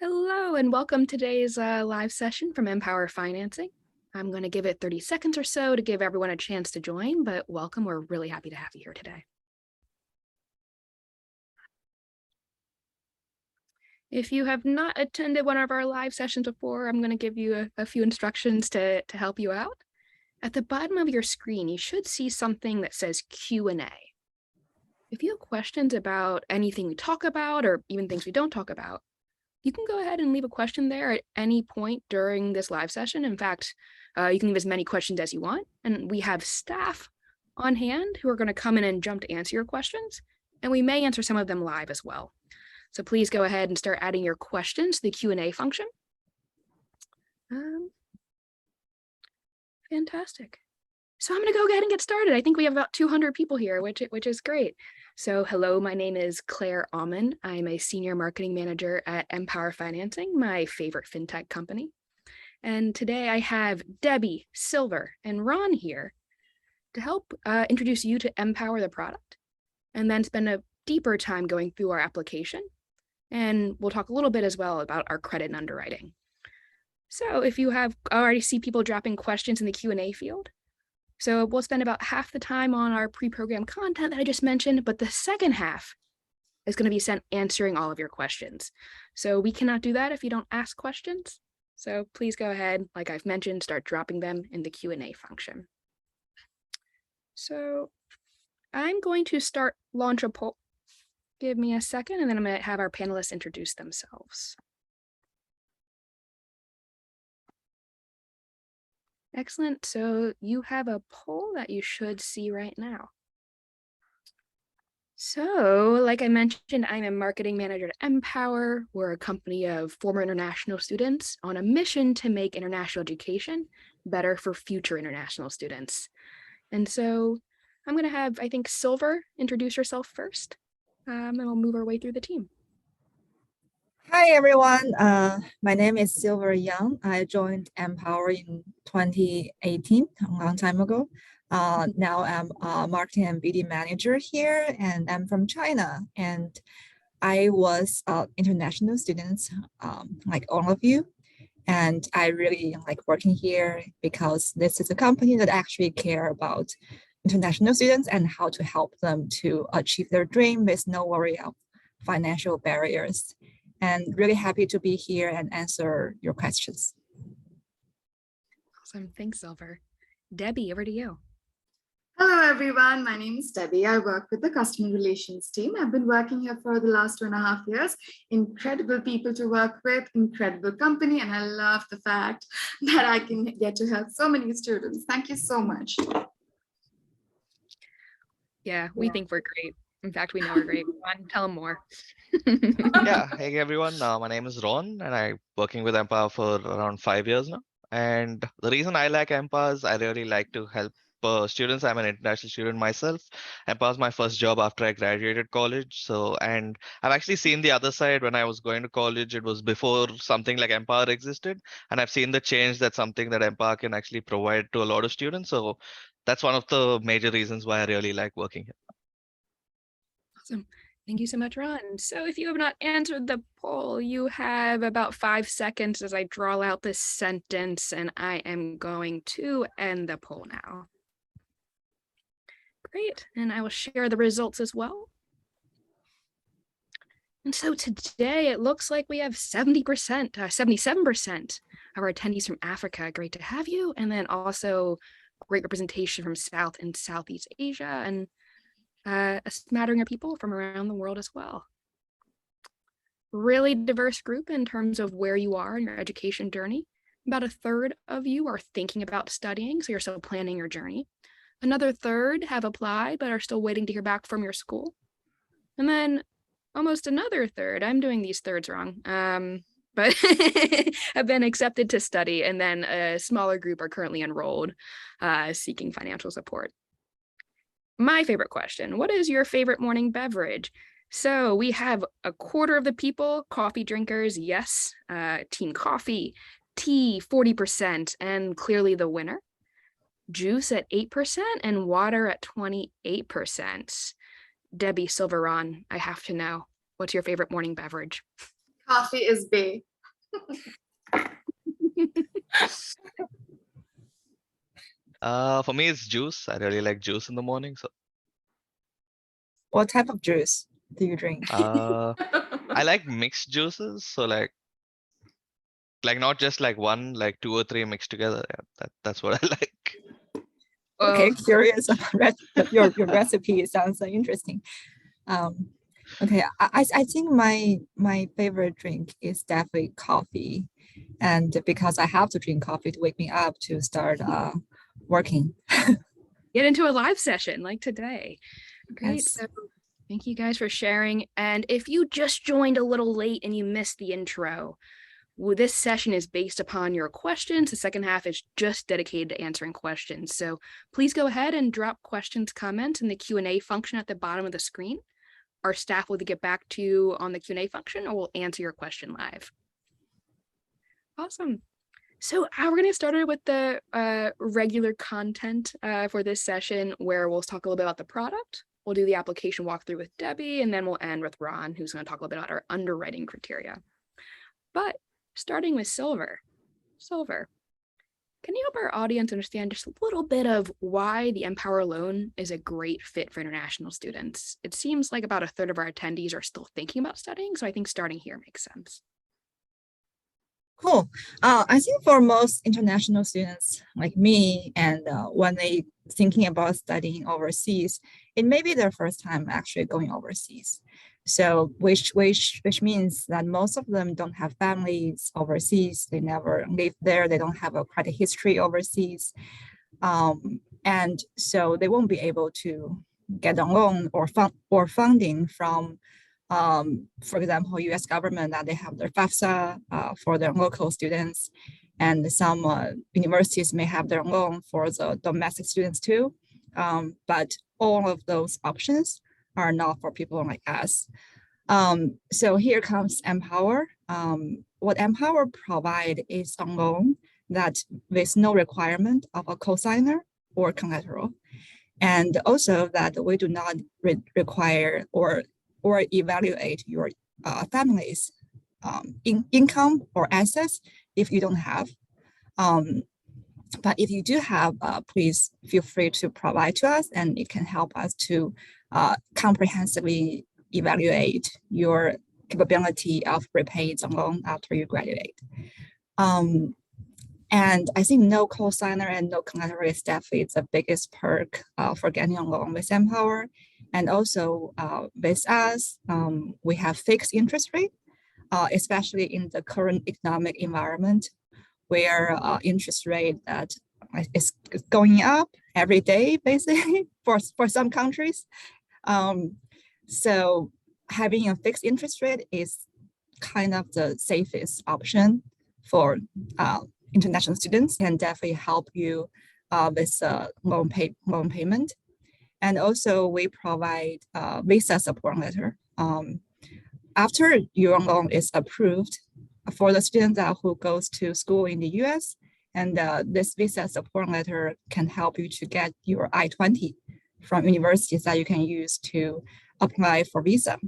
Hello and welcome to today's live session from MPOWER Financing. I'm going to give it 30 seconds or so to give everyone a chance to join, but welcome. We're really happy to have you here today. If you have not attended one of our live sessions before, I'm going to give you a few instructions to help you out. At the bottom of your screen, you should see something that says Q&A. If you have questions about anything we talk about or even things we don't talk about, you can go ahead and leave a question there at any point during this live session. In fact, you can leave as many questions as you want. And we have staff on hand who are going to come in and jump to answer your questions. And we may answer some of them live as well. So please go ahead and start adding your questions to the Q&A function. Fantastic. So I'm going to go ahead and get started. I think we have about 200 people here, which is great. So hello, my name is Claire Alman. I'm a senior marketing manager at MPOWER Financing, my favorite fintech company. And today I have Debbie, Silver, and Ron here to help introduce you to MPOWER, the product, and then spend a deeper time going through our application. And we'll talk a little bit as well about our credit and underwriting. So if you have already see people dropping questions in the Q&A field, so we'll spend about half the time on our pre-programmed content that I just mentioned, but the second half is going to be spent answering all of your questions. So we cannot do that if you don't ask questions. So please go ahead, like I've mentioned, start dropping them in the Q&A function. So I'm going to launch a poll. Give me a second, and then I'm going to have our panelists introduce themselves. Excellent. So you have a poll that you should see right now. So like I mentioned, I'm a marketing manager at MPOWER. We're a company of former international students on a mission to make international education better for future international students. And so I'm going to have, I think, Silver introduce herself first, and we'll move our way through the team. Hi, everyone. My name is Silver Yang. I joined MPOWER in 2018, a long time ago. Now I'm a marketing and BD manager here, and I'm from China. And I was international student, like all of you. And I really like working here because this is a company that actually care about international students and how to help them to achieve their dream with no worry of financial barriers. And really happy to be here and answer your questions. Awesome. Thanks, Silver. Debbie, over to you. Hello, everyone. My name is Debbie. I work with the customer relations team. I've been working here for the last 2.5 years. Incredible people to work with, incredible company, and I love the fact that I can get to help so many students. Thank you so much. Yeah, we think we're great. In fact, we know we're great. Ron, tell them more. Yeah, hey everyone, my name is Ron and I'm working with MPOWER for around 5 years now. And the reason I like MPOWER is I really like to help students. I'm an international student myself. MPOWER was my first job after I graduated college. And I've actually seen the other side. When I was going to college, it was before something like MPOWER existed. And I've seen the change that something that MPOWER can actually provide to a lot of students. So that's one of the major reasons why I really like working here. Awesome. Thank you so much, Ron. So if you have not answered the poll, you have about 5 seconds as I draw out this sentence, and I am going to end the poll now. Great, and I will share the results as well. And so today it looks like we have 77% of our attendees from Africa. Great to have you. And then also great representation from South and Southeast Asia, and a smattering of people from around the world as well. Really diverse group in terms of where you are in your education journey. About a third of you are thinking about studying, so you're still planning your journey. Another third have applied but are still waiting to hear back from your school. And then almost another third, I'm doing these thirds wrong, but have been accepted to study, and then a smaller group are currently enrolled, seeking financial support. My favorite question, what is your favorite morning beverage? So we have a quarter of the people, coffee drinkers, yes, team coffee, tea, 40%, and clearly the winner. Juice at 8% and water at 28%. Debbie, Silver, Ron, I have to know, what's your favorite morning beverage? Coffee is bae. For me, it's juice. I really like juice in the morning. So What type of juice do you drink? I like mixed juices. So like not just like one, like two or three mixed together. Yeah, that's what I like. Okay, Oh, curious about your recipe. Sounds interesting. Um, okay, I think my favorite drink is definitely coffee, and because I have to drink coffee to wake me up to start working. get into a live session like today. Great. Yes. So thank you guys for sharing. And if you just joined a little late and you missed the intro, well, this session is based upon your questions. The second half is just dedicated to answering questions. So please go ahead and drop questions, comments in the Q&A function at the bottom of the screen. Our staff will get back to you on the Q&A function, or we'll answer your question live. Awesome. So we're going to get started with the regular content for this session, where we'll talk a little bit about the product. We'll do the application walkthrough with Debbie, and then we'll end with Ron, who's going to talk a little bit about our underwriting criteria. But starting with Silver, can you help our audience understand just a little bit of why the MPOWER loan is a great fit for international students? It seems like about a third of our attendees are still thinking about studying, so I think starting here makes sense. Cool. I think for most international students like me, and when they thinking about studying overseas, it may be their first time actually going overseas. So which means that most of them don't have families overseas. They never lived there. They don't have a credit history overseas. And so they won't be able to get a loan or funding from for example, US government, that they have their FAFSA for their local students, and some universities may have their loan for the domestic students too. But all of those options are not for people like us. So here comes MPOWER. What MPOWER provide is a loan that with no requirement of a cosigner or collateral. And also that we do not require or evaluate your family's income or assets if you don't have. But if you do have, please feel free to provide to us, and it can help us to comprehensively evaluate your capability of repaying the loan after you graduate. And I think no cosigner and no collateral is definitely the biggest perk for getting a loan with MPOWER. And also with us, we have fixed interest rate, especially in the current economic environment, where interest rate that is going up every day, basically, for some countries. So having a fixed interest rate is kind of the safest option for international students, and definitely help you with loan payment. And also we provide visa support letter. After your loan is approved for the student who goes to school in the US, and this visa support letter can help you to get your I-20 from universities that you can use to apply for visa.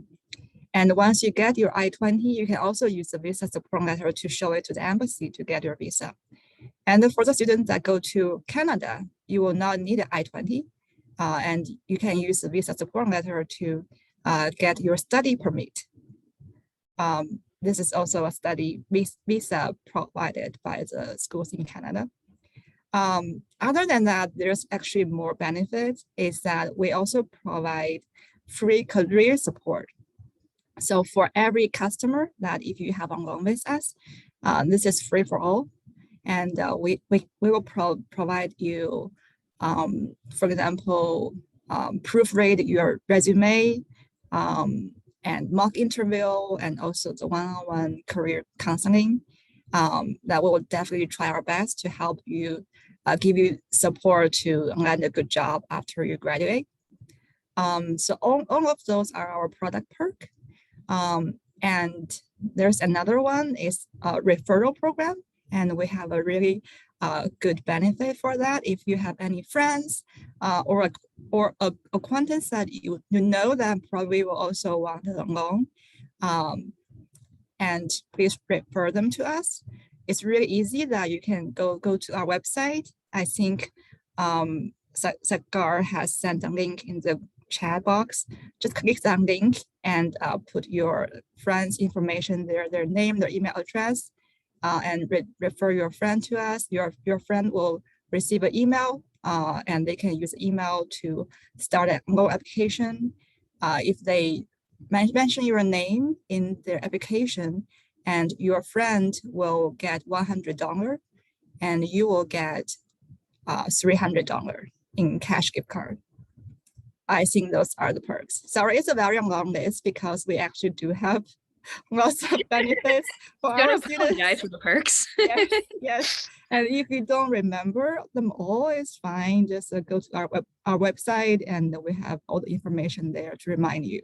And once you get your I-20, you can also use the visa support letter to show it to the embassy to get your visa. And for the students that go to Canada, you will not need an I-20, and you can use the visa support letter to get your study permit. This is also a study visa provided by the schools in Canada. Other than that, there's actually more benefits, is that we also provide free career support. So for every customer that if you have a loan with us, this is free for all. And we will provide you, for example, proofread your resume, and mock interview, and also the one-on-one career counseling. That we will definitely try our best to help you, give you support to land a good job after you graduate. So all of those are our product perk. And there's another one is a referral program, and we have a really good benefit for that. If you have any friends or acquaintance that you know that probably will also want a loan, and please refer them to us. It's really easy that you can go to our website. I think Sagar has sent a link in the chat box. Just click that link and put your friend's information there, their name, their email address, and refer your friend to us. Your friend will receive an email and they can use email to start an enroll application. If they mention your name in their application, and your friend will get $100 and you will get $300 in cash gift card. I think those are the perks. Sorry, it's a very long list because we actually do have lots of benefits for our students. Apologize for the perks. Yes, yes. And if you don't remember them all, it's fine. Just go to our website and we have all the information there to remind you.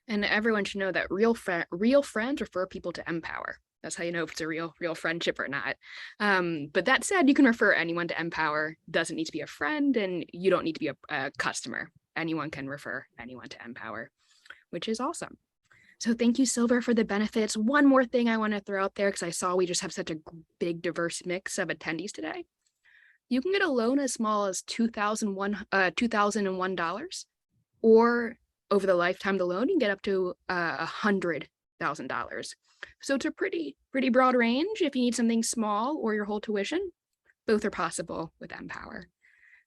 And everyone should know that real friends refer people to MPOWER. That's how you know if it's a real friendship or not. But that said, you can refer anyone to MPOWER. Doesn't need to be a friend, and you don't need to be a customer. Anyone can refer anyone to MPOWER, which is awesome. So thank you, Silver, for the benefits. One more thing I want to throw out there, because I saw we just have such a big, diverse mix of attendees today. You can get a loan as small as $2,001, or over the lifetime of the loan, you can get up to $100,000. So it's a pretty broad range if you need something small or your whole tuition. Both are possible with MPOWER.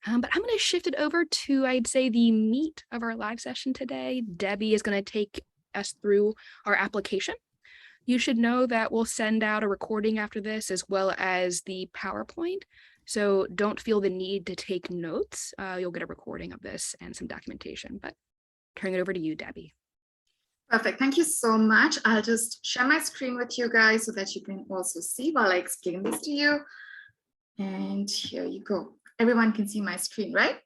But I'm going to shift it over to, I'd say, the meat of our live session today. Debbie is going to take us through our application. You should know that we'll send out a recording after this as well as the PowerPoint. So don't feel the need to take notes. You'll get a recording of this and some documentation, but turning it over to you, Debbie. Perfect. Thank you so much. I'll just share my screen with you guys so that you can also see while I explain this to you. And here you go. Everyone can see my screen, right?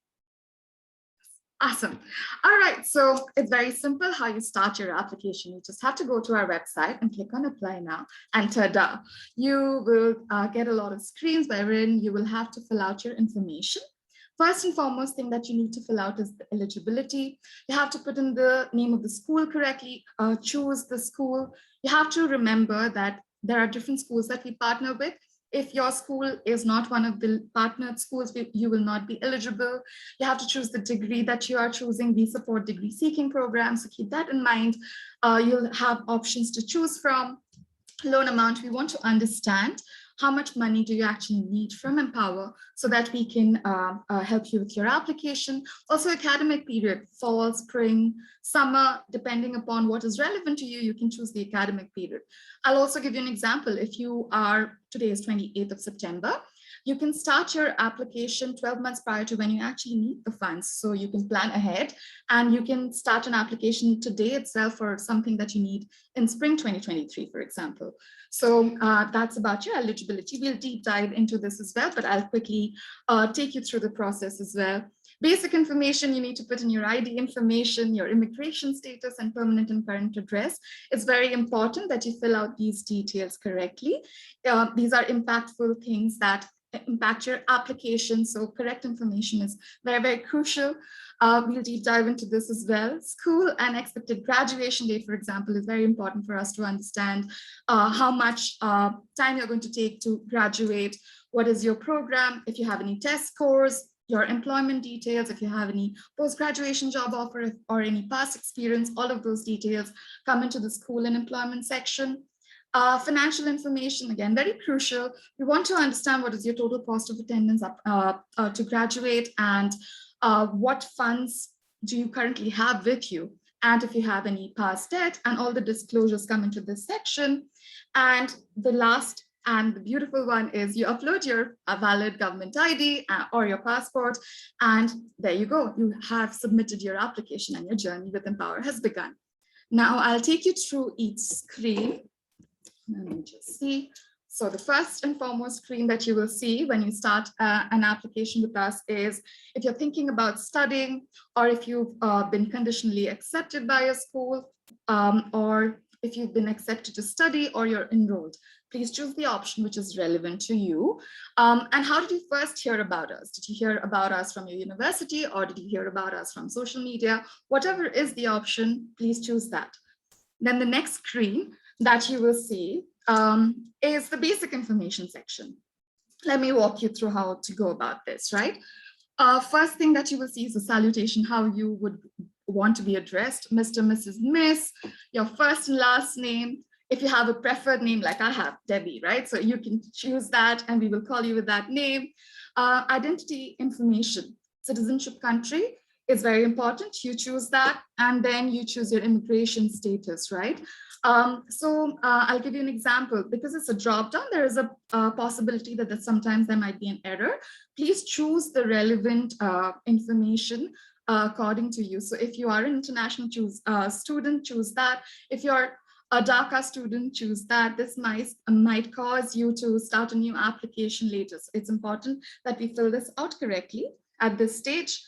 Awesome. All right. So it's very simple how you start your application. You just have to go to our website and click on apply now. And ta-da, you will get a lot of screens wherein you will have to fill out your information. First and foremost thing that you need to fill out is the eligibility. You have to put in the name of the school correctly, choose the school. You have to remember that there are different schools that we partner with. If your school is not one of the partnered schools, you will not be eligible. You have to choose the degree that you are choosing. We support degree seeking programs, so keep that in mind. You'll have options to choose from. Loan amount, we want to understand how much money do you actually need from MPOWER so that we can help you with your application. Also academic period, fall, spring, summer, depending upon what is relevant to you, you can choose the academic period. I'll also give you an example. If you are, today is 28th of September, you can start your application 12 months prior to when you actually need the funds. So you can plan ahead and you can start an application today itself for something that you need in spring 2023, for example. So that's about your eligibility. We'll deep dive into this as well, but I'll quickly take you through the process as well. Basic information, you need to put in your ID information, your immigration status, and permanent and current address. It's very important that you fill out these details correctly. These are impactful things that impact your application. So correct information is very, very crucial. We'll deep dive into this as well. School and expected graduation date, for example, is very important for us to understand how much time you're going to take to graduate. What is your program? If you have any test scores, your employment details, if you have any post-graduation job offer or any past experience, all of those details come into the school and employment section. Financial information, again, very crucial. We want to understand what is your total cost of attendance to graduate, and what funds do you currently have with you, and if you have any past debt, and all the disclosures come into this section. And the last and the beautiful one is you upload your valid government ID or your passport, and there you go. You have submitted your application and your journey with MPOWER has begun. Now I'll take you through each screen. Let me just see. So the first and foremost screen that you will see when you start an application with us is if you're thinking about studying, or if you've been conditionally accepted by a school, or if you've been accepted to study or you're enrolled. Please choose the option which is relevant to you. And how did you first hear about us? Did you hear about us from your university, or did you hear about us from social media? Whatever is the option, please choose that. Then the next screen, that you will see is the basic information section. Let me walk you through how to go about this, right? First thing that you will see is a salutation, how you would want to be addressed, Mr., Mrs., Miss, your first and last name. If you have a preferred name like I have, Debbie, right? So you can choose that and we will call you with that name. Identity information, citizenship country is very important. You choose that and then you choose your immigration status, right? I'll give you an example. Because it's a drop down, there is a possibility that sometimes there might be an error. Please choose the relevant information according to you. So if you are an international student, choose that. If you're a DACA student, choose that. This might cause you to start a new application later. So it's important that we fill this out correctly at this stage.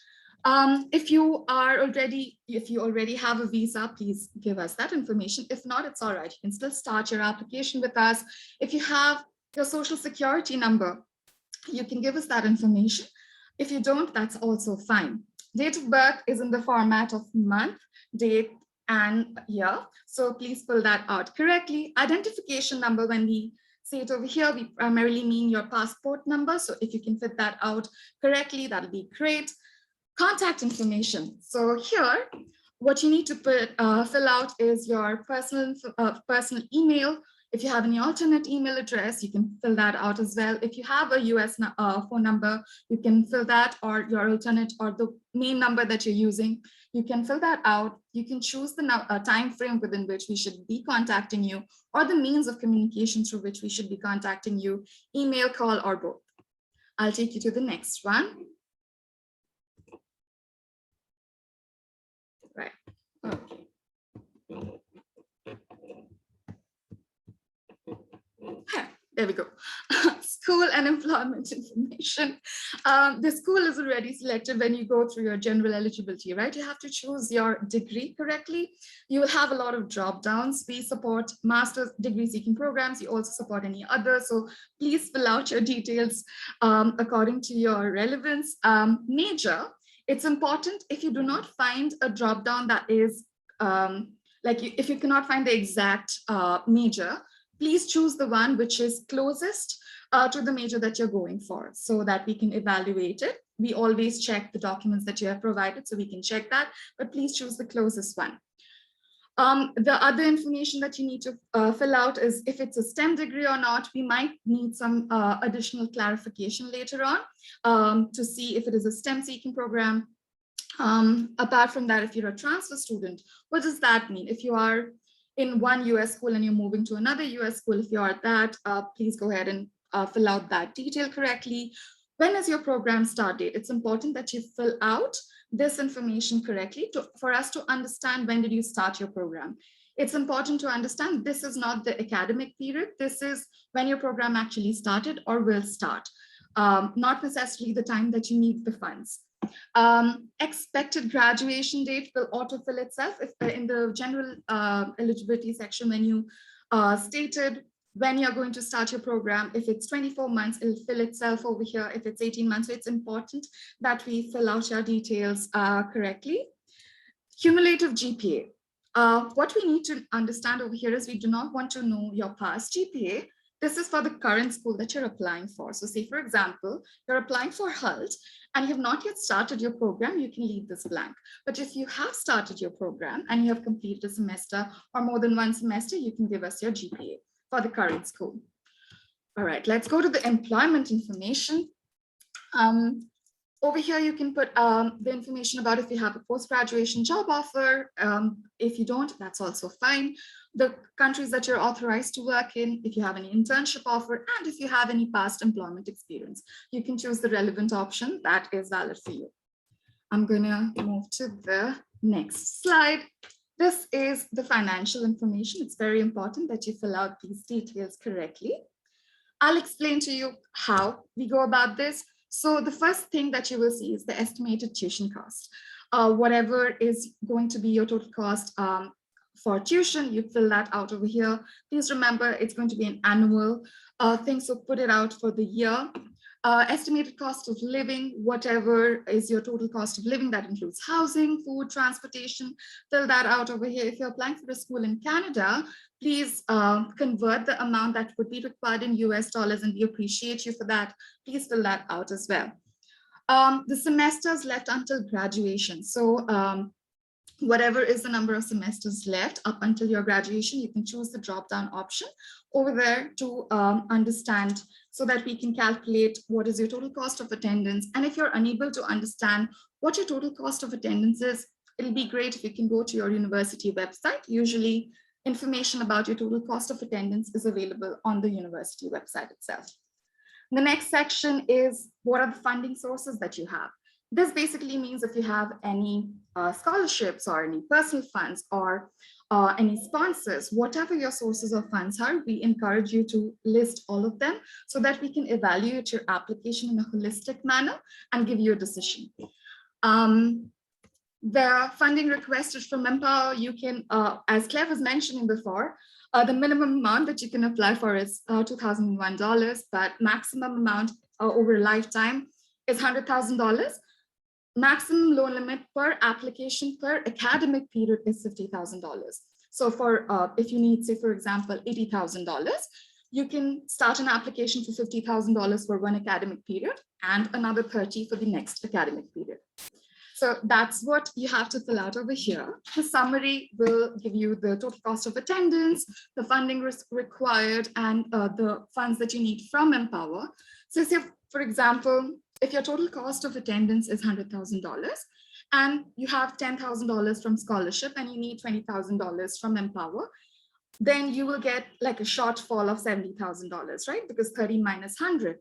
If you already have a visa, please give us that information. If not, it's all right. You can still start your application with us. If you have your social security number, you can give us that information. If you don't, that's also fine. Date of birth is in the format of month, date, and year. So please fill that out correctly. Identification number, when we say it over here, we primarily mean your passport number. So if you can fit that out correctly, that'll be great. Contact information. So here, what you need to fill out is your personal email. If you have any alternate email address, you can fill that out as well. If you have a US phone number, you can fill that, or your alternate or the main number that you're using, you can fill that out. You can choose the time frame within which we should be contacting you, or the means of communication through which we should be contacting you, email, call, or both. I'll take you to the next one. Right. Okay. There we go. School and employment information. The school is already selected when you go through your general eligibility, right? You have to choose your degree correctly. You will have a lot of drop downs. We support master's degree seeking programs. You also support any other. So please fill out your details according to your relevance. Major. It's important if you do not find a drop down that is if you cannot find the exact major, please choose the one which is closest to the major that you're going for so that we can evaluate it. We always check the documents that you have provided so we can check that, but please choose the closest one. The other information that you need to fill out is if it's a STEM degree or not. We might need some additional clarification later on to see if it is a STEM seeking program. Apart from that, if you're a transfer student, what does that mean? If you are in one US school and you're moving to another US school, if you are that, please go ahead and fill out that detail correctly. When is your program start date? It's important that you fill out this information correctly for us to understand when did you start your program. It's important to understand this is not the academic period. This is when your program actually started or will start, not necessarily the time that you need the funds. Expected graduation date will autofill itself if in the general eligibility section when you stated when you're going to start your program. If it's 24 months, it'll fill itself over here. If it's 18 months, so it's important that we fill out your details correctly. Cumulative GPA. What we need to understand over here is we do not want to know your past GPA. This is for the current school that you're applying for. So say, for example, you're applying for HULT and you have not yet started your program, you can leave this blank. But if you have started your program and you have completed a semester or more than one semester, you can give us your GPA for the current school. All right, let's go to the employment information. Over here, you can put the information about if you have a post-graduation job offer. If you don't, that's also fine. The countries that you're authorized to work in, if you have any internship offer, and if you have any past employment experience, you can choose the relevant option that is valid for you. I'm gonna move to the next slide. This is the financial information. It's very important that you fill out these details correctly. I'll explain to you how we go about this. So the first thing that you will see is the estimated tuition cost. Whatever is going to be your total cost for tuition, you fill that out over here. Please remember, it's going to be an annual thing, so put it out for the year. estimated cost of living, whatever is your total cost of living, that includes housing, food, transportation, fill that out over here. If you're applying for a school in Canada, please convert the amount that would be required in US dollars, and we appreciate you for that. Please fill that out as well. The semesters left until graduation. So whatever is the number of semesters left up until your graduation, you can choose the drop-down option over there to understand, so that we can calculate what is your total cost of attendance. And if you're unable to understand what your total cost of attendance is, it'll be great if you can go to your university website. Usually information about your total cost of attendance is available on the university website itself. The next section is, what are the funding sources that you have? This basically means if you have any scholarships or any personal funds or any sponsors, whatever your sources of funds are, we encourage you to list all of them so that we can evaluate your application in a holistic manner and give you a decision. The funding requested from MPOWER, you can, as Claire was mentioning before, the minimum amount that you can apply for is $2,001, but maximum amount over a lifetime is $100,000. Maximum loan limit per application per academic period is $50,000. So for if you need, say, for example, $80,000, you can start an application for $50,000 for one academic period and another 30 for the next academic period. So that's what you have to fill out over here. The summary will give you the total cost of attendance, the funding required, and the funds that you need from MPOWER. So say, for example, if your total cost of attendance is $100,000 and you have $10,000 from scholarship and you need $20,000 from MPOWER, then you will get like a shortfall of $70,000, right? Because 30 minus 100.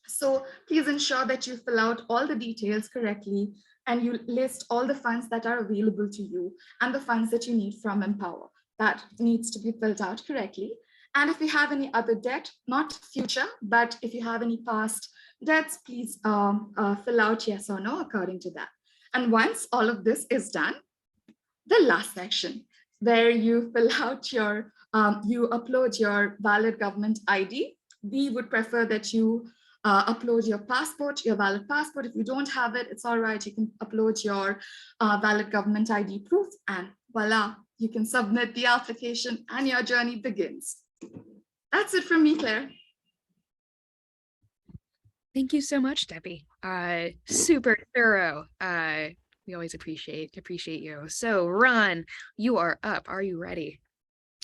So please ensure that you fill out all the details correctly and you list all the funds that are available to you and the funds that you need from MPOWER. That needs to be filled out correctly. And if you have any other debt, not future, but if you have any past debts, please fill out yes or no according to that. And once all of this is done, the last section where you fill out your, you upload your valid government ID. We would prefer that you upload your passport, your valid passport. If you don't have it, it's all right. You can upload your valid government ID proof, and voila, you can submit the application and your journey begins. That's it from me, Claire. Thank you so much, Debbie. Super thorough. We always appreciate you. So Ron, you are up. Are you ready?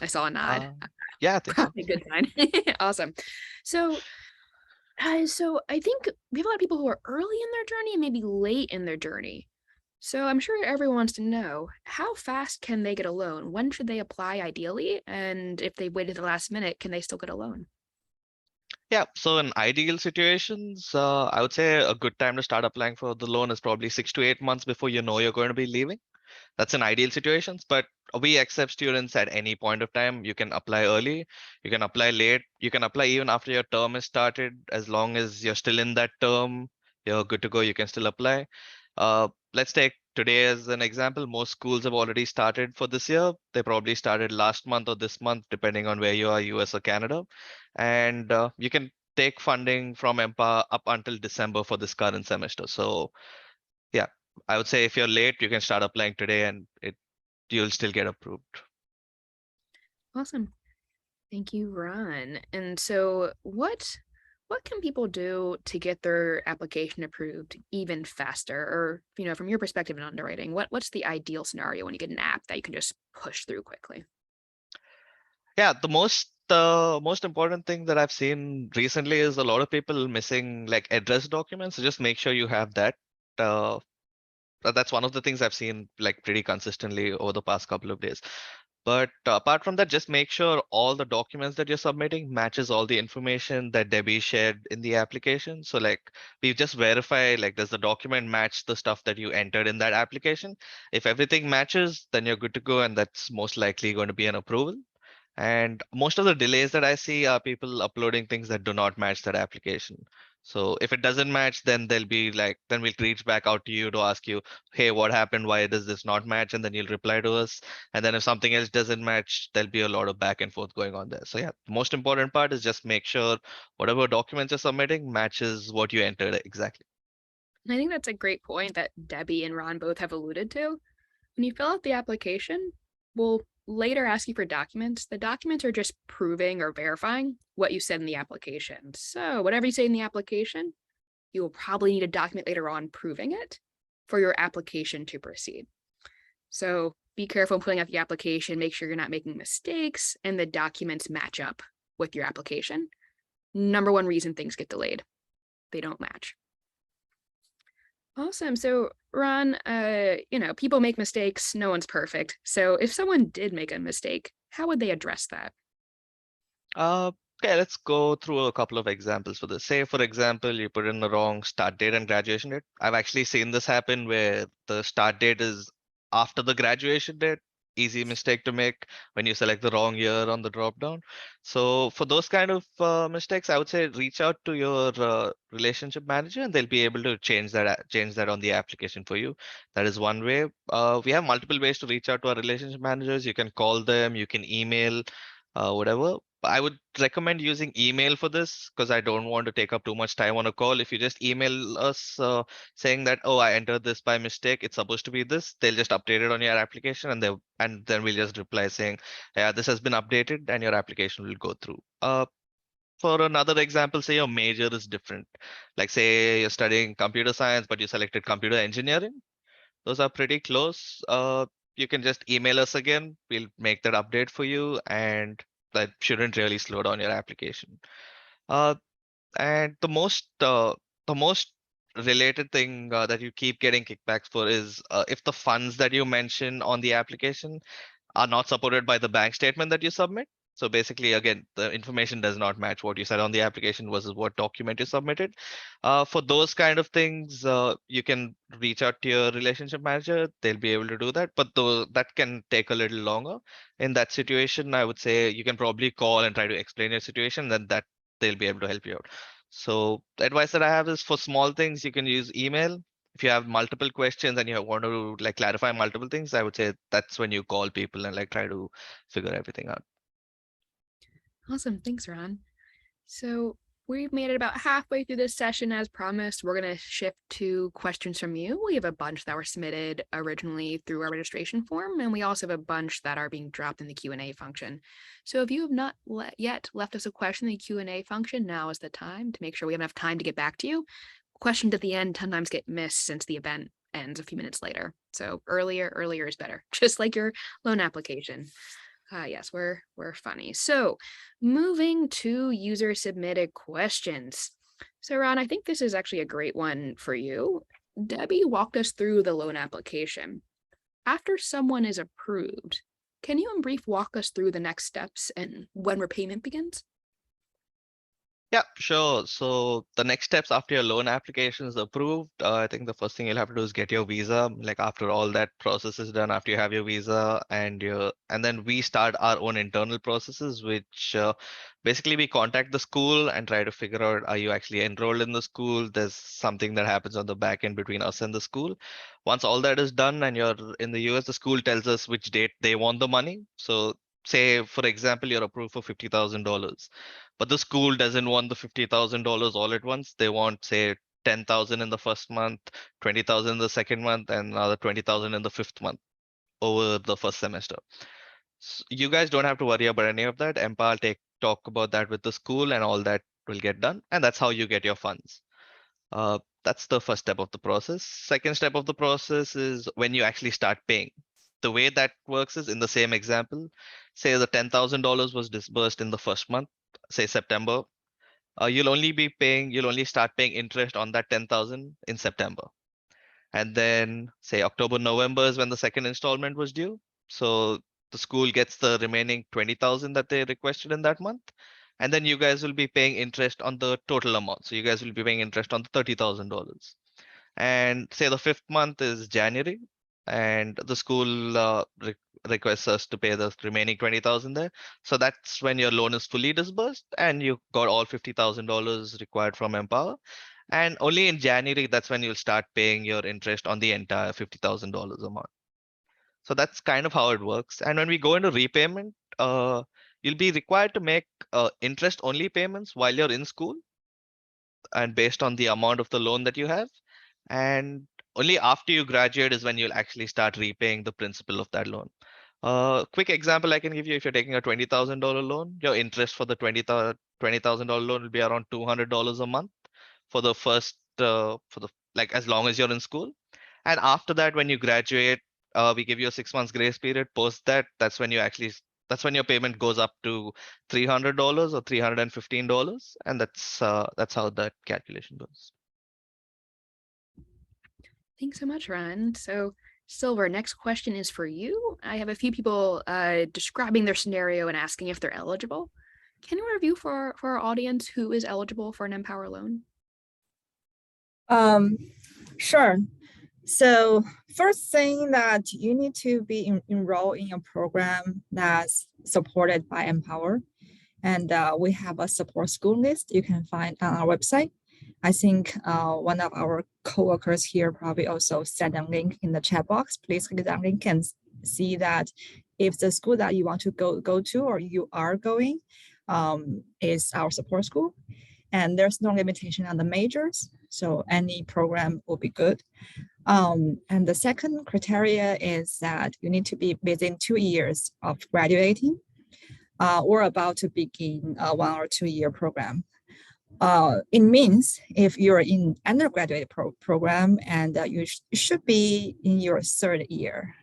I saw a nod. Yeah, I think so. Good sign. Awesome. So I think we have a lot of people who are early in their journey and maybe late in their journey. So I'm sure everyone wants to know, how fast can they get a loan? When should they apply ideally? And if they waited the last minute, can they still get a loan? Yeah, so in ideal situations, I would say a good time to start applying for the loan is probably 6 to 8 months before you know you're going to be leaving. That's in ideal situations, but we accept students at any point of time. You can apply early, you can apply late, you can apply even after your term is started. As long as you're still in that term, you're good to go, you can still apply. Let's take today as an example. Most schools have already started for this year. They probably started last month or this month, depending on where you are, US or Canada. And you can take funding from MPOWER up until December for this current semester. So yeah, I would say if you're late, you can start applying today and you'll still get approved. Awesome. Thank you, Ron. And so what can people do to get their application approved even faster? Or, from your perspective in underwriting, what's the ideal scenario when you get an app that you can just push through quickly? Yeah, the most important thing that I've seen recently is a lot of people missing like address documents. So just make sure you have that. That's one of the things I've seen like pretty consistently over the past couple of days. But apart from that, just make sure all the documents that you're submitting matches all the information that Debbie shared in the application. So like we just verify, like, does the document match the stuff that you entered in that application? If everything matches, then you're good to go, and that's most likely going to be an approval. And most of the delays that I see are people uploading things that do not match that application. So if it doesn't match, then they'll be like, then we'll reach back out to you to ask you, hey, what happened? Why does this not match? And then you'll reply to us. And then if something else doesn't match, there'll be a lot of back and forth going on there. So yeah, the most important part is just make sure whatever documents you're submitting matches what you entered exactly. And I think that's a great point that Debbie and Ron both have alluded to. When you fill out the application, we'll later ask you for documents. The documents are just proving or verifying what you said in the application. So whatever you say in the application, you will probably need a document later on proving it for your application to proceed. So be careful when filling out the application, make sure you're not making mistakes and the documents match up with your application. Number one reason things get delayed, they don't match. Awesome. So Ron, people make mistakes. No one's perfect. So if someone did make a mistake, how would they address that? Okay, let's go through a couple of examples for this. Say, for example, you put in the wrong start date and graduation date. I've actually seen this happen where the start date is after the graduation date. Easy mistake to make when you select the wrong year on the drop down. So for those kind of mistakes, I would say reach out to your relationship manager and they'll be able to change that on the application for you. That is one way. We have multiple ways to reach out to our relationship managers. You can call them, you can email, whatever. I would recommend using email for this because I don't want to take up too much time on a call. If you just email us saying that, oh, I entered this by mistake, it's supposed to be this, they'll just update it on your application and then we'll just reply saying, yeah, this has been updated and your application will go through. For another example, say your major is different. Like say you're studying computer science, but you selected computer engineering. Those are pretty close. You can just email us again. We'll make that update for you, and that shouldn't really slow down your application. Uh, and the most related thing that you keep getting kickbacks for is if the funds that you mention on the application are not supported by the bank statement that you submit. So basically, again, the information does not match what you said on the application versus what document you submitted. For those kind of things, you can reach out to your relationship manager. They'll be able to do that, but though that can take a little longer. In that situation, I would say you can probably call and try to explain your situation, then that they'll be able to help you out. So the advice that I have is for small things, you can use email. If you have multiple questions and you want to like clarify multiple things, I would say that's when you call people and like try to figure everything out. Awesome. Thanks, Ron. So we've made it about halfway through this session as promised. We're going to shift to questions from you. We have a bunch that were submitted originally through our registration form, and we also have a bunch that are being dropped in the Q&A function. So if you have not yet left us a question in the Q&A function, now is the time to make sure we have enough time to get back to you. Questions at the end sometimes get missed since the event ends a few minutes later. So earlier is better, just like your loan application. Yes, we're funny. So moving to user submitted questions. So Ron, I think this is actually a great one for you. Debbie walked us through the loan application. After someone is approved, can you in brief walk us through the next steps and when repayment begins? Yeah, sure. So the next steps after your loan application is approved, I think the first thing you'll have to do is get your visa. Like after all that process is done, after you have your visa and then we start our own internal processes, which basically we contact the school and try to figure out, are you actually enrolled in the school? There's something that happens on the back end between us and the school. Once all that is done and you're in the US, the school tells us which date they want the money. So say, for example, you're approved for $50,000. But the school doesn't want the $50,000 all at once. They want, say, 10,000 in the first month, 20,000 in the second month, and another 20,000 in the fifth month over the first semester. So you guys don't have to worry about any of that. MPOWER talk about that with the school, and all that will get done. And that's how you get your funds. That's the first step of the process. Second step of the process is when you actually start paying. The way that works is in the same example, say the $10,000 was disbursed in the first month, say September. You'll only start paying interest on that 10,000 in September. And then say October, November is when the second installment was due. So the school gets the remaining 20,000 that they requested in that month. And then you guys will be paying interest on the total amount. So you guys will be paying interest on the $30,000. And say the fifth month is January. and the school requests us to pay the remaining 20,000 there. So that's when your loan is fully disbursed and you got all $50,000 required from Empower. And only in January, that's when you'll start paying your interest on the entire $50,000 amount. So that's kind of how it works. And when we go into repayment, you'll be required to make interest only payments while you're in school and based on the amount of the loan that you have. And only after you graduate is when you'll actually start repaying the principal of that loan. Quick example I can give you: if you're taking a $20,000 loan, your interest for the $20,000 loan will be around $200 a month for the first, like as long as you're in school. And after that, when you graduate, we give you a 6 months grace period. Post that, that's when your payment goes up to $300 or $315, and that's how that calculation goes. Thanks so much, Ron. So Silver, next question is for you. I have a few people describing their scenario and asking if they're eligible. Can you review for our audience who is eligible for an Empower loan? Sure. So first thing that you need to be enrolled in a program that's supported by Empower. And we have a support school list you can find on our website. I think one of our coworkers here probably also sent a link in the chat box. Please click that link and see that if the school that you want to go to or you are going is our support school. And there's no limitation on the majors, so any program will be good. And the second criteria is that you need to be within 2 years of graduating or about to begin a 1 or 2 year program. It means if you're in undergraduate program and you should be in your 3rd year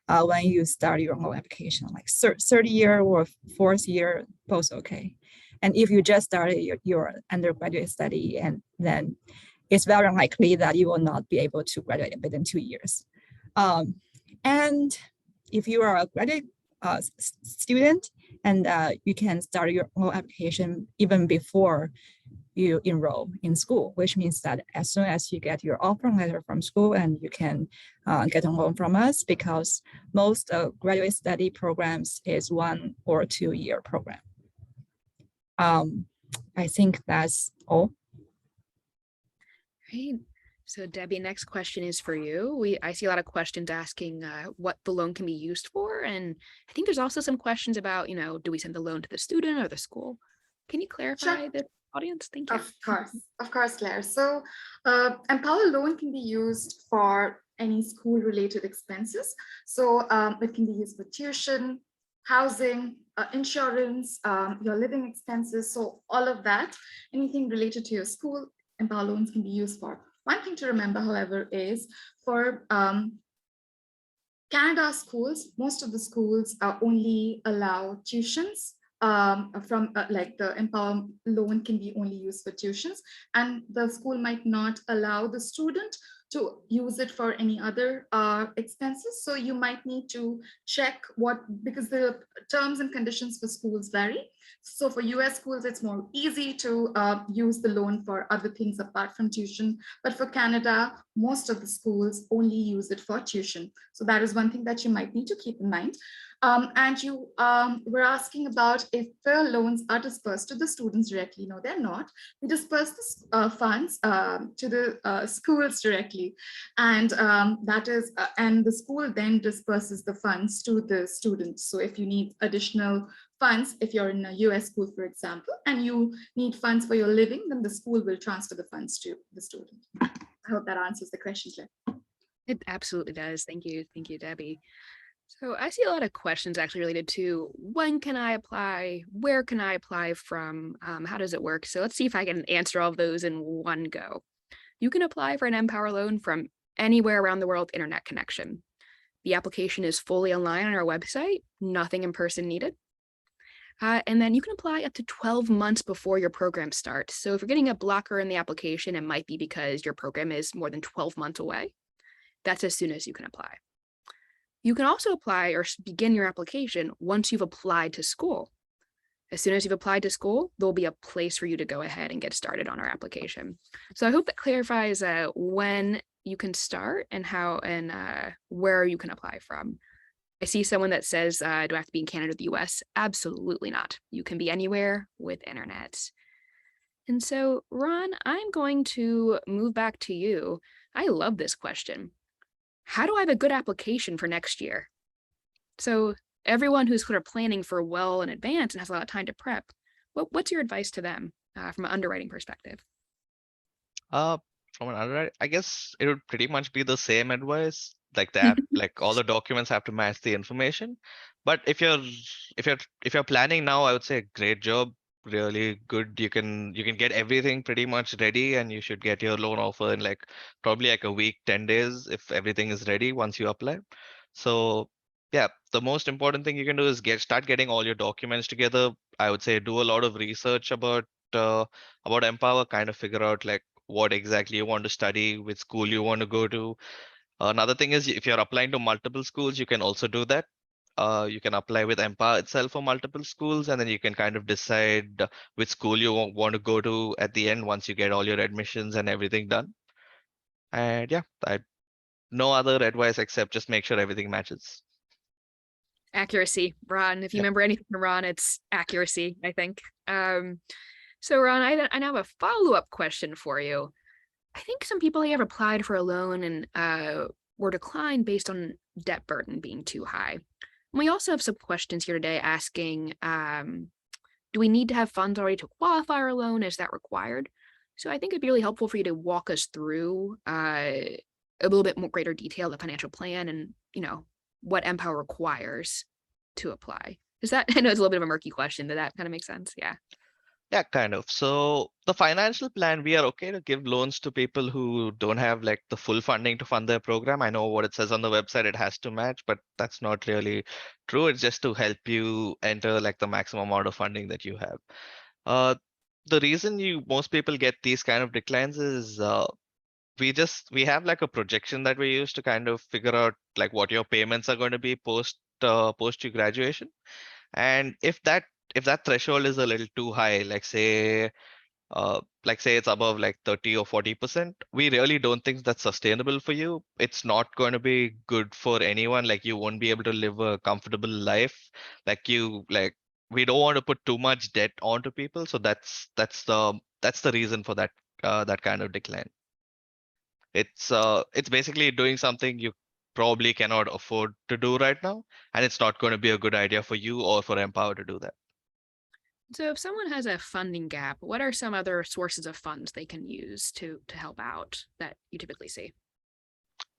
when you start your loan application, like 3rd year or 4th year, both okay. And if you just started your undergraduate study, and then it's very unlikely that you will not be able to graduate within 2 years. And if you are a graduate student, and you can start your loan application even before you enroll in school, which means that as soon as you get your offer letter from school, and you can get a loan from us, because most graduate study programs is 1 or 2 year program. I think that's all. Great. So Debbie, next question is for you. I see a lot of questions asking what the loan can be used for. And I think there's also some questions about, do we send the loan to the student or the school? Can you clarify the audience? Thank you. Of course, Claire. So Empower loan can be used for any school related expenses. So it can be used for tuition, housing, insurance, your living expenses. So all of that, anything related to your school, Empower loans can be used for. One thing to remember, however, is for Canada schools, most of the schools only allow tuitions from like the Empower loan can be only used for tuitions, and the school might not allow the student to use it for any other expenses. So you might need to check because the terms and conditions for schools vary. So for US schools, it's more easy to use the loan for other things apart from tuition. But for Canada, most of the schools only use it for tuition. So that is one thing that you might need to keep in mind. And you were asking about if the loans are dispersed to the students directly. No, they're not. We disperse the funds to the schools directly. And and the school then disperses the funds to the students. So if you need additional funds, if you're in a US school, for example, and you need funds for your living, then the school will transfer the funds to the student. I hope that answers the question, Claire. It absolutely does. Thank you. Thank you, Debbie. So I see a lot of questions actually related to when can I apply? Where can I apply from? How does it work? So let's see if I can answer all of those in one go. You can apply for an Empower loan from anywhere around the world, internet connection. The application is fully online on our website, nothing in person needed. And then you can apply up to 12 months before your program starts. So if you're getting a blocker in the application, it might be because your program is more than 12 months away. That's as soon as you can apply. You can also apply or begin your application once you've applied to school. As soon as you've applied to school, there'll be a place for you to go ahead and get started on our application. So I hope that clarifies when you can start and where you can apply from. I see someone that says, do I have to be in Canada or the US? Absolutely not. You can be anywhere with internet. And so, Ron, I'm going to move back to you. I love this question. How do I have a good application for next year? So everyone who's sort of planning for well in advance and has a lot of time to prep, what's your advice to them from an underwriting perspective? Uh, from an underwriter, I guess it would pretty much be the same advice like that. Like all the documents have to match the information. But if you're planning now, I would say great job, really good. You can get everything pretty much ready, and you should get your loan offer in like probably like a week, 10 days if everything is ready once you apply. So yeah, the most important thing you can do is start getting all your documents together. I would say do a lot of research about Empower, kind of figure out like what exactly you want to study, which school you want to go to. Another thing is if you're applying to multiple schools, you can also do that. You can apply with Empower itself for multiple schools, and then you can kind of decide which school you want to go to at the end once you get all your admissions and everything done. And yeah, no other advice except just make sure everything matches. Accuracy, Ron. If you Yep. remember anything from Ron, it's accuracy, I think. So Ron, I now have a follow-up question for you. I think some people have applied for a loan and were declined based on debt burden being too high. And we also have some questions here today asking, do we need to have funds already to qualify our loan? Is that required? So I think it'd be really helpful for you to walk us through a little bit more greater detail, the financial plan and, what MPOWER requires to apply. Is that, I know it's a little bit of a murky question, but that kind of makes sense. Yeah. Yeah, kind of. So the financial plan, we are okay to give loans to people who don't have like the full funding to fund their program. I know what it says on the website, it has to match, but that's not really true. It's just to help you enter like the maximum amount of funding that you have. The reason most people get these kind of declines is we have like a projection that we use to kind of figure out like what your payments are going to be post your graduation. And if that threshold is a little too high, like say it's above like 30 or 40%, we really don't think that's sustainable for you. It's not going to be good for anyone. Like you won't be able to live a comfortable life. We don't want to put too much debt onto people. So that's the reason for that kind of decline. It's basically doing something you probably cannot afford to do right now, and it's not going to be a good idea for you or for Empower to do that. So if someone has a funding gap, what are some other sources of funds they can use to help out that you typically see?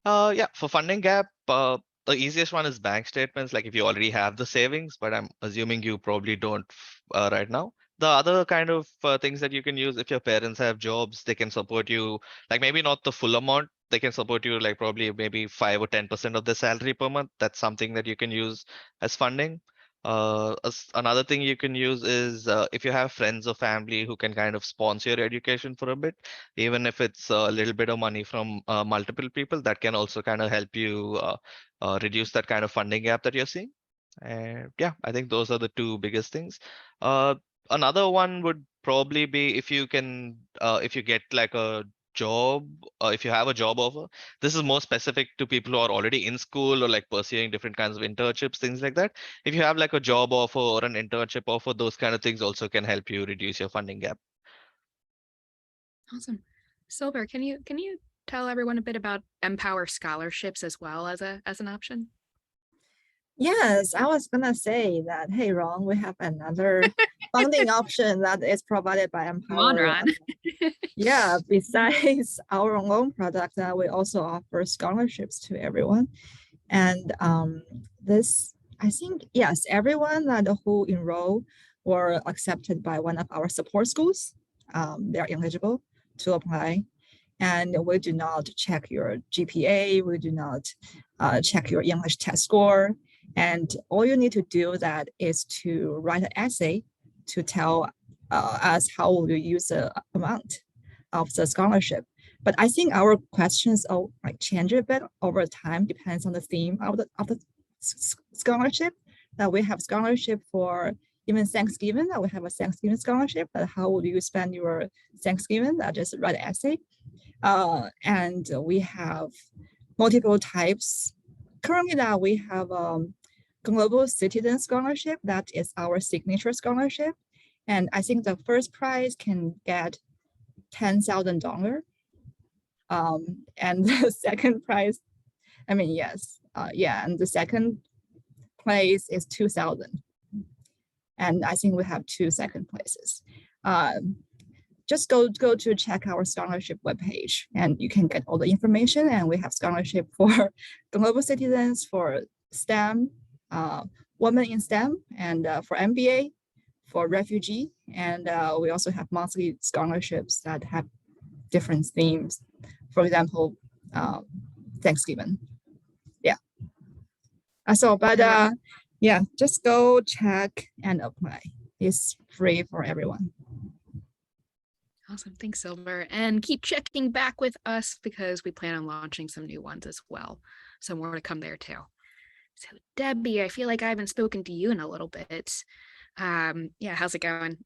Yeah, for funding gap, the easiest one is bank statements. Like if you already have the savings, but I'm assuming you probably don't right now. The other kind of things that you can use, if your parents have jobs, they can support you. Like maybe not the full amount, they can support you like probably maybe 5 or 10% of the salary per month. That's something that you can use as funding. Another thing you can use is if you have friends or family who can kind of sponsor your education for a bit, even if it's a little bit of money from multiple people, that can also kind of help you reduce that kind of funding gap that you're seeing. And yeah, I think those are the two biggest things. Another one would probably be if you get like a job, if you have a job offer. This is more specific to people who are already in school or like pursuing different kinds of internships, things like that. If you have like a job offer or an internship offer, those kind of things also can help you reduce your funding gap. Awesome. Silver, can you tell everyone a bit about MPOWER scholarships as well as an option? Yes, I was gonna say that, hey, Ron, we have another funding option that is provided by Come on, Empower. Ron. Yeah, besides our own product, we also offer scholarships to everyone. And this, I think, yes, everyone who enroll or accepted by one of our support schools, they are eligible to apply. And we do not check your GPA, we do not check your English test score. And all you need to do that is to write an essay to tell us how will you use the amount of the scholarship. But I think our questions might change a bit over time, depends on the theme of the scholarship. That we have scholarship for even Thanksgiving, that we have a Thanksgiving scholarship, but how would you spend your Thanksgiving? Just write an essay. And we have multiple types. Currently now we have Global Citizen Scholarship. That is our signature scholarship. And I think the first prize can get $10,000. And the second prize, I mean, yes, and the second place is 2,000. And I think we have 2 second places. Just go to check our scholarship webpage and you can get all the information. And we have scholarship for global citizens, for STEM, women in STEM, and for MBA, for refugee. And we also have monthly scholarships that have different themes. For example, Thanksgiving. Yeah. Yeah, just go check and apply. It's free for everyone. Awesome. Thanks, Silver. And keep checking back with us because we plan on launching some new ones as well. So more to come there too. So Debbie, I feel like I haven't spoken to you in a little bit. Yeah, how's it going?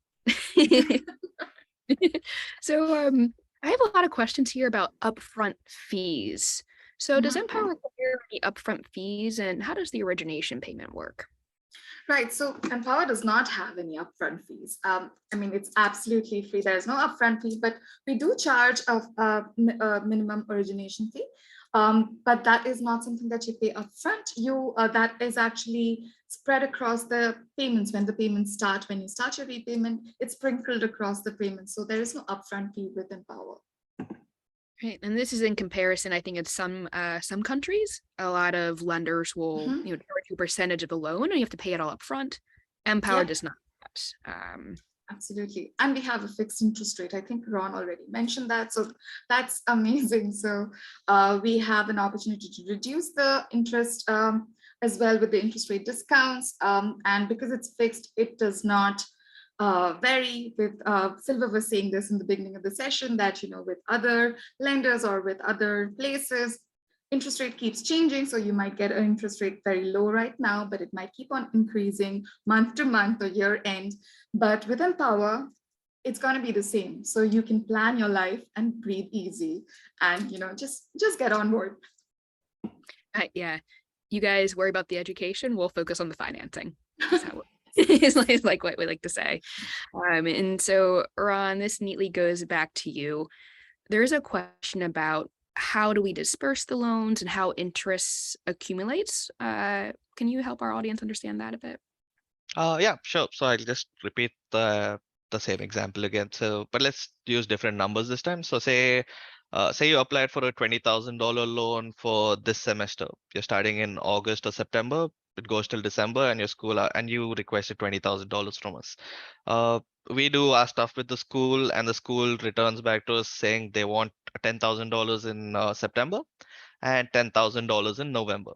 So I have a lot of questions here about upfront fees. So does MPOWER require any upfront fees, and how does the origination payment work? Right, so MPOWER does not have any upfront fees. I mean, it's absolutely free. There is no upfront fee, but we do charge a minimum origination fee. But that is not something that you pay upfront. That is actually spread across the payments. When the payments start, when you start your repayment, it's sprinkled across the payments. So there is no upfront fee with MPOWER. Right, and this is in comparison. I think in some countries, a lot of lenders will charge you a percentage of the loan, and you have to pay it all up front. MPOWER does not. Absolutely, and we have a fixed interest rate. I think Ron already mentioned that, so that's amazing. So we have an opportunity to reduce the interest as well with the interest rate discounts, and because it's fixed, it does not vary. With Silver was saying this in the beginning of the session that with other lenders or with other places, interest rate keeps changing. So you might get an interest rate very low right now, but it might keep on increasing month to month or year end. But with MPOWER, it's going to be the same. So you can plan your life and breathe easy and just get on board. Yeah, you guys worry about the education, we'll focus on the financing. Is like what we like to say. And so Ron, this neatly goes back to you. There's a question about how do we disperse the loans and how interest accumulates. Can you help our audience understand that a bit? Yeah, sure. So I'll just repeat the same example again. But let's use different numbers this time. So say you applied for a $20,000 loan for this semester. You're starting in August or September. It goes till December, and you requested $20,000 from us. We do our stuff with the school, and the school returns back to us saying they want $10,000 in September and $10,000 in November.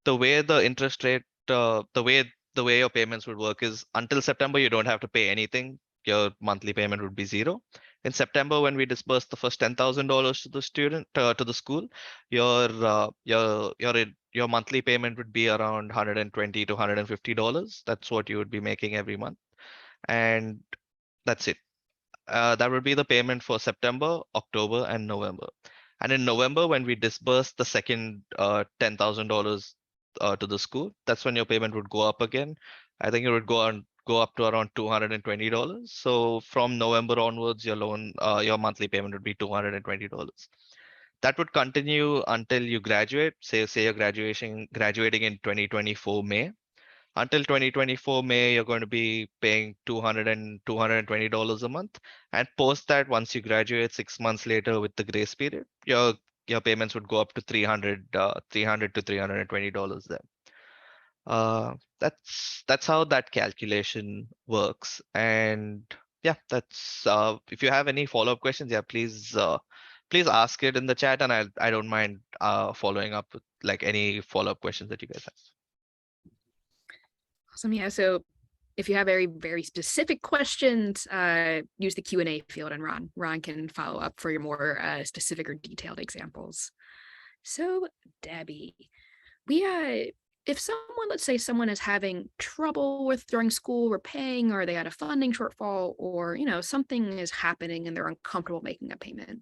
The way the interest rate, the way your payments would work is until September, you don't have to pay anything. Your monthly payment would be zero. In September, when we disburse the first $10,000 to the student, to the school, your monthly payment would be around $120 to $150. That's what you would be making every month. And that's it. That would be the payment for September, October, and November. And in November, when we disburse the second $10,000 to the school, that's when your payment would go up again. I think it would go up to around $220. So from November onwards, your monthly payment would be $220. That would continue until you graduate. Say you're graduating in 2024 May. Until 2024 May, you're going to be paying $220 a month. And post that, once you graduate 6 months later with the grace period, your payments would go up to $300 to $320 then. That's how that calculation works. And yeah, that's if you have any follow-up questions, yeah, please ask it in the chat, and I don't mind following up with like any follow-up questions that you guys have. Awesome. Yeah. So if you have very, very specific questions, use the Q&A field, and Ron can follow up for your more specific or detailed examples. So Debbie, if someone, let's say someone is having trouble with during school repaying, or they had a funding shortfall, or something is happening and they're uncomfortable making a payment,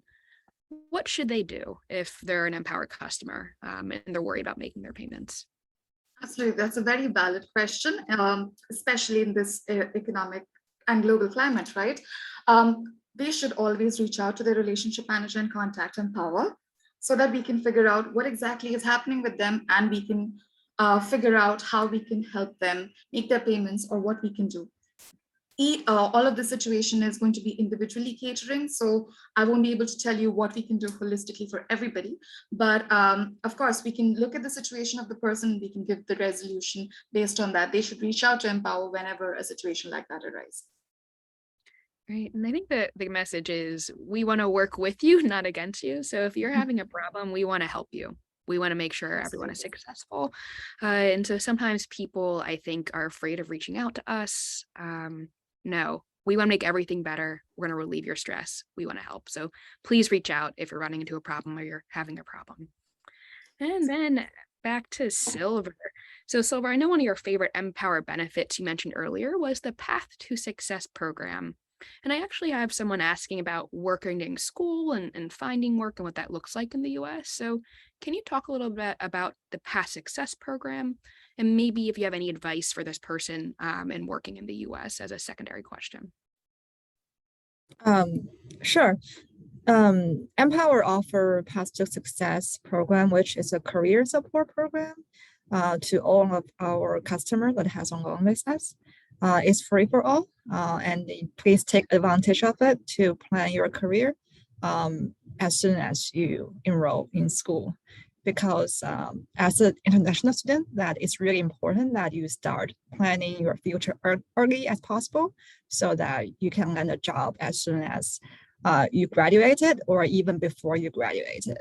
what should they do if they're an Empower customer and they're worried about making their payments? Absolutely, that's a very valid question, especially in this economic and global climate, right? They should always reach out to their relationship manager and contact Empower so that we can figure out what exactly is happening with them, and we can figure out how we can help them make their payments or what we can do. All of the situation is going to be individually catering, so I won't be able to tell you what we can do holistically for everybody, but of course we can look at the situation of the person, we can give the resolution based on that. They should reach out to Empower whenever a situation like that arises. Right. And I think that the message is we want to work with you, not against you. So if you're having a problem, we want to help you. We want to make sure everyone is successful. And so sometimes people, I think, are afraid of reaching out to us. No, we want to make everything better. We're going to relieve your stress. We want to help. So please reach out if you're running into a problem or you're having a problem. And then back to Silver. So Silver, I know one of your favorite Empower benefits you mentioned earlier was the Path to Success program. And I actually have someone asking about working in school and finding work and what that looks like in the US. So can you talk a little bit about the Past Success program and maybe if you have any advice for this person in working in the US as a secondary question? Sure. Empower offer Path to Success program, which is a career support program to all of our customers that has ongoing business. It's free for all, and please take advantage of it to plan your career as soon as you enroll in school. Because as an international student, that it's really important that you start planning your future early as possible so that you can land a job as soon as you graduated or even before you graduated.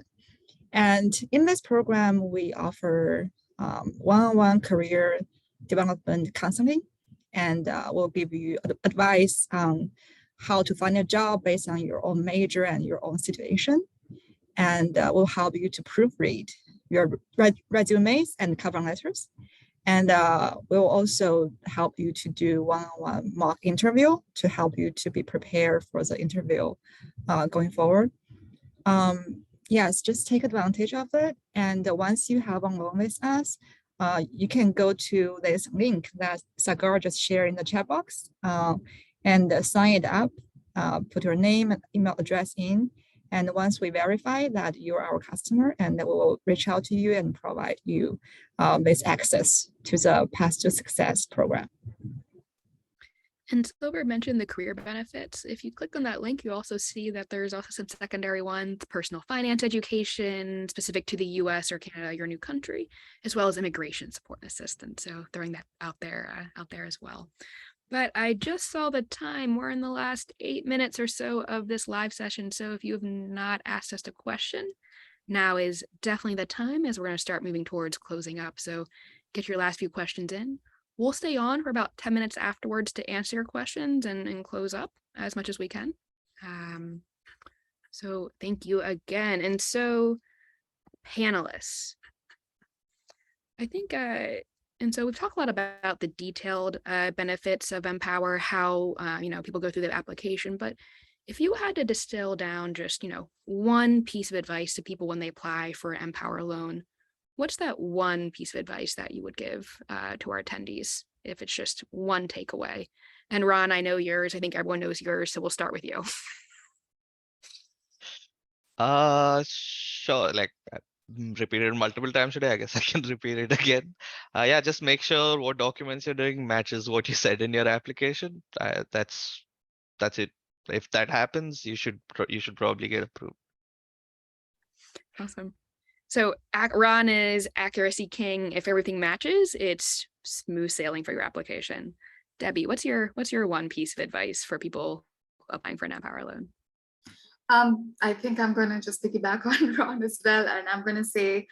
And in this program, we offer one-on-one career development counseling, and we'll give you advice on how to find a job based on your own major and your own situation. And we'll help you to proofread your resumes and cover letters. And we'll also help you to do one-on-one mock interview to help you to be prepared for the interview going forward. Yes, just take advantage of it. And once you have enrolled with us, you can go to this link that Sagar just shared in the chat box and sign it up, put your name and email address in. And once we verify that you're our customer, and we will reach out to you and provide you with access to the Path to Success program. And Silver mentioned the career benefits. If you click on that link, you also see that there's also some secondary ones, personal finance education specific to the US or Canada, your new country, as well as immigration support and assistance. So throwing that out there as well. But I just saw the time. We're in the last 8 minutes or so of this live session. So if you have not asked us a question, now is definitely the time as we're going to start moving towards closing up. So get your last few questions in. We'll stay on for about 10 minutes afterwards to answer your questions and close up as much as we can. So thank you again. And so panelists, I think, and so we've talked a lot about the detailed benefits of Empower, how, people go through the application, but if you had to distill down just, one piece of advice to people when they apply for an Empower loan, what's that one piece of advice that you would give to our attendees if it's just one takeaway? And Ron, I know yours. I think everyone knows yours, so we'll start with you. Sure. Like repeated multiple times today, I guess I can repeat it again. Yeah, just make sure what documents you're doing matches what you said in your application. That's it. If that happens, you should probably get approved. Awesome. So Ron is accuracy king. If everything matches, it's smooth sailing for your application. Debbie, what's your one piece of advice for people applying for an Empower loan? I think I'm going to just piggyback on Ron as well, and I'm going to say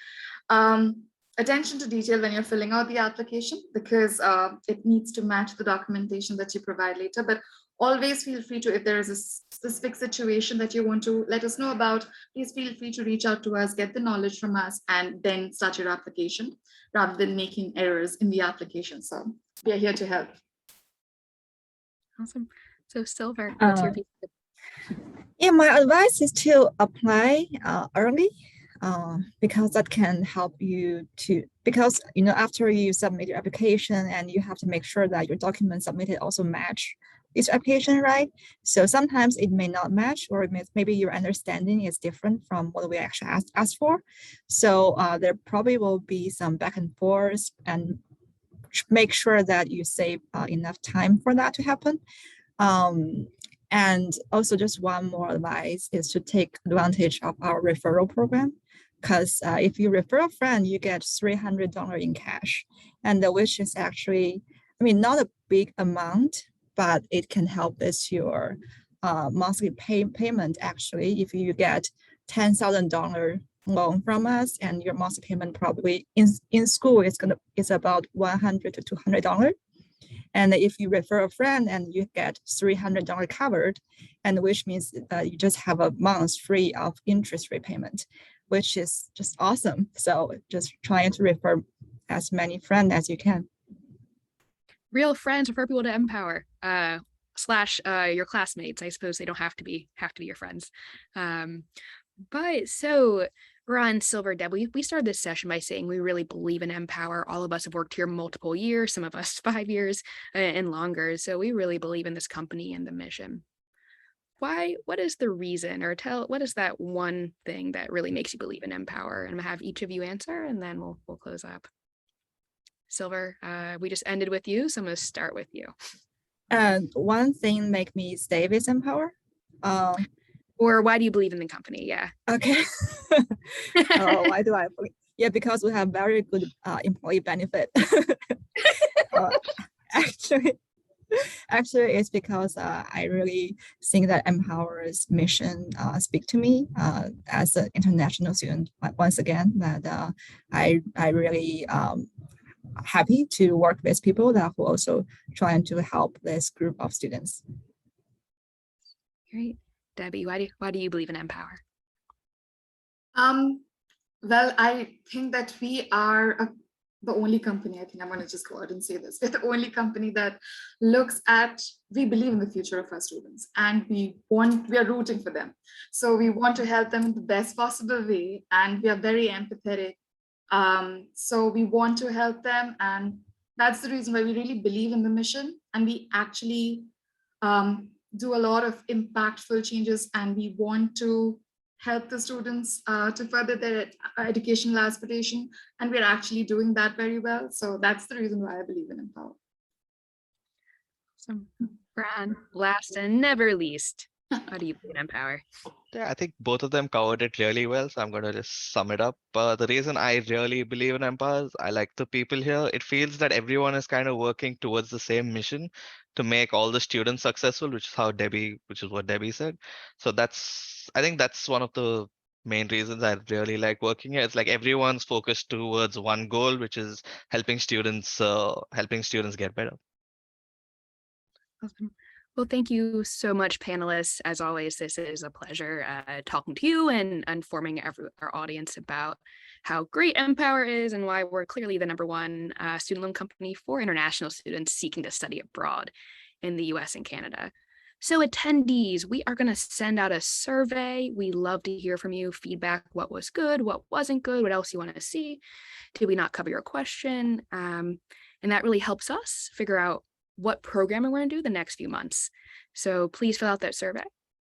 attention to detail when you're filling out the application, because it needs to match the documentation that you provide later. But always feel free to, if there is a specific situation that you want to let us know about, please feel free to reach out to us, get the knowledge from us, and then start your application rather than making errors in the application. So we are here to help. Awesome. So Silver, what's your piece? Yeah, my advice is to apply early because that can help you to, because after you submit your application and you have to make sure that your documents submitted also match this application, right? So sometimes it may not match, or maybe your understanding is different from what we actually asked for. So there probably will be some back and forth, and make sure that you save enough time for that to happen. And also, just one more advice is to take advantage of our referral program, because if you refer a friend, you get $300 in cash, and which is actually, I mean, not a big amount, but it can help with your monthly payment. Actually, if you get $10,000 loan from us, and your monthly payment probably in school is about $100 to $200. And if you refer a friend and you get $300 covered, and which means that you just have a month free of interest repayment, which is just awesome. So just trying to refer as many friends as you can. Real friends refer people to MPOWER slash your classmates. I suppose they don't have to be your friends. But so Ron, Silver, Deb, we started this session by saying we really believe in MPOWER. All of us have worked here multiple years, some of us 5 years and longer. So we really believe in this company and the mission. What is the reason, or what is that one thing that really makes you believe in MPOWER? And I'm gonna have each of you answer, and then we'll close up. Silver, we just ended with you, so I'm gonna start with you. And one thing make me stay with MPOWER. Or why do you believe in the company? Yeah. Okay. Why do I believe? Yeah, because we have very good employee benefit. Actually, it's because I really think that MPOWER's mission speak to me as an international student. Once again, that I really happy to work with people that who also trying to help this group of students. Great. Debbie, why do you believe in MPOWER? Well, I think that we are the only company, I think I'm going to just go out and say this, we're the only company that we believe in the future of our students, and we are rooting for them. So we want to help them in the best possible way, and we are very empathetic. So we want to help them, and that's the reason why we really believe in the mission, and we actually do a lot of impactful changes, and we want to help the students to further their educational aspiration, and we're actually doing that very well. So that's the reason why I believe in MPOWER. So, Fran, last and never least, how do you believe in MPOWER? Yeah, I think both of them covered it really well, so I'm going to just sum it up. The reason I really believe in MPOWER is I like the people here. It feels that everyone is kind of working towards the same mission to make all the students successful, which is what Debbie said. So I think that's one of the main reasons I really like working here. It's like everyone's focused towards one goal, which is helping students get better. Awesome. Well, thank you so much, panelists. As always, this is a pleasure talking to you and informing our audience about how great MPOWER is and why we're clearly the #1 student loan company for international students seeking to study abroad in the US and Canada. So attendees, we are going to send out a survey. We love to hear from you, feedback, what was good, what wasn't good, what else you want to see. Did we not cover your question? And that really helps us figure out what programming we're going to do the next few months. So please fill out that survey.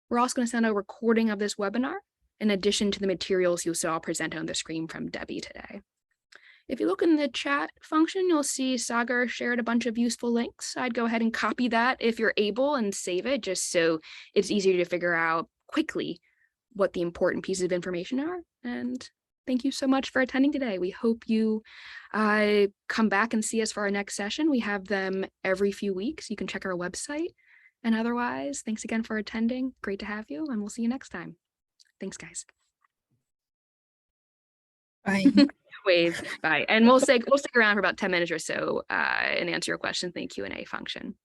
We're also going to send a recording of this webinar in addition to the materials you saw presented on the screen from Debbie today. If you look in the chat function, you'll see Sagar shared a bunch of useful links. I'd go ahead and copy that if you're able and save it, just so it's easier to figure out quickly what the important pieces of information are. And thank you so much for attending today. We hope you come back and see us for our next session. We have them every few weeks. You can check our website. And otherwise, thanks again for attending. Great to have you, and we'll see you next time. Thanks, guys. Bye. Wave. Bye. And we'll stick around for about 10 minutes or so and answer your questions in the Q&A function.